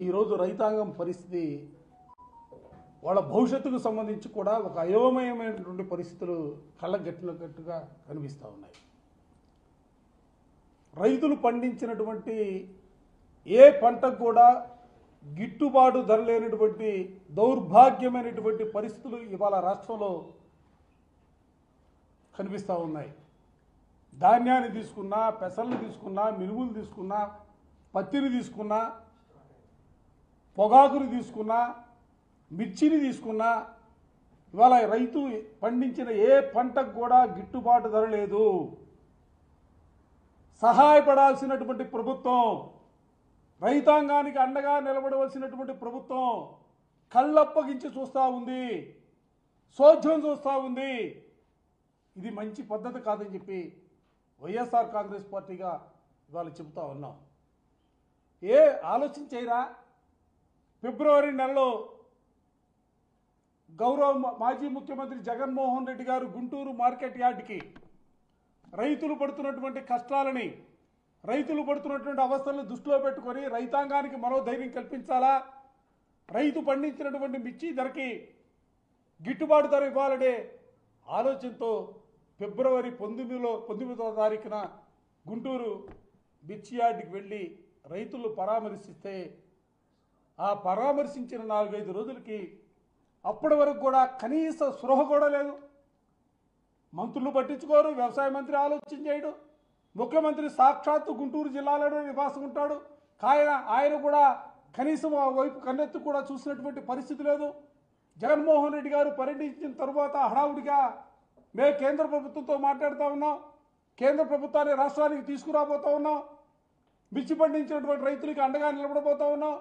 ఈరోజు రైతాంగం పరిస్థితి వాళ్ళ భవిష్యత్తుకు సంబంధించి కూడా ఒక అయోమయమైనటువంటి పరిస్థితులు కళ్ళగట్టినట్టుగా కనిపిస్తూ ఉన్నాయి. రైతులు పండించినటువంటి ఏ పంటకు కూడా గిట్టుబాటు ధర లేనటువంటి దౌర్భాగ్యమైనటువంటి పరిస్థితులు ఇవాళ రాష్ట్రంలో కనిపిస్తూ ఉన్నాయి. ధాన్యాన్ని తీసుకున్నా, పెసలను తీసుకున్నా, మినుములు తీసుకున్నా, పత్తిని తీసుకున్నా, పొగాకుని తీసుకున్నా, మిర్చిని తీసుకున్నా, ఇవాళ రైతు పండించిన ఏ పంటకు కూడా గిట్టుబాటు ధర లేదు. సహాయపడాల్సినటువంటి ప్రభుత్వం, రైతాంగానికి అండగా నిలబడవలసినటువంటి ప్రభుత్వం కళ్ళప్పగించి చూస్తూ ఉంది, సోధ్యం చూస్తూ ఉంది. ఇది మంచి పద్ధతి కాదని చెప్పి వైఎస్ఆర్ కాంగ్రెస్ పార్టీగా ఇవాళ చెబుతూ ఉన్నాం. ఆలోచన చేయరా? ఫిబ్రవరి నెలలో గౌరవ మాజీ ముఖ్యమంత్రి జగన్మోహన్ రెడ్డి గారు గుంటూరు మార్కెట్ యార్డ్కి రైతులు పడుతున్నటువంటి కష్టాలని, రైతులు పడుతున్నటువంటి అవస్థలను దృష్టిలో పెట్టుకొని రైతాంగానికి మరో ధైర్యం కల్పించాలా, రైతు పండించినటువంటి మిర్చి ధరకి గిట్టుబాటు ధర ఇవ్వాలనే ఆలోచనతో ఫిబ్రవరి 19వ తారీఖున గుంటూరు మిర్చి యార్డ్కి వెళ్ళి రైతులు పరామర్శిస్తే ఆ పరామర్శించిన 4-5 రోజులకి అప్పటి వరకు కూడా కనీస స్పృహ కూడా లేదు. మంత్రులు పట్టించుకోరు, వ్యవసాయ మంత్రి ఆలోచన చేయడు, ముఖ్యమంత్రి సాక్షాత్తు గుంటూరు జిల్లాలోనే నివాసం ఉంటాడు. ఆయన కూడా కనీసం ఆ వైపు కన్నెత్తు కూడా చూసినటువంటి పరిస్థితి లేదు. జగన్మోహన్ రెడ్డి గారు పర్యటించిన తరువాత హడావుడిగా మేము కేంద్ర ప్రభుత్వంతో మాట్లాడుతూ ఉన్నాం, కేంద్ర ప్రభుత్వాన్ని రాష్ట్రానికి తీసుకురాబోతూ ఉన్నాం, మిర్చి పండించినటువంటి రైతులకి అండగా నిలబడబోతూ ఉన్నాం.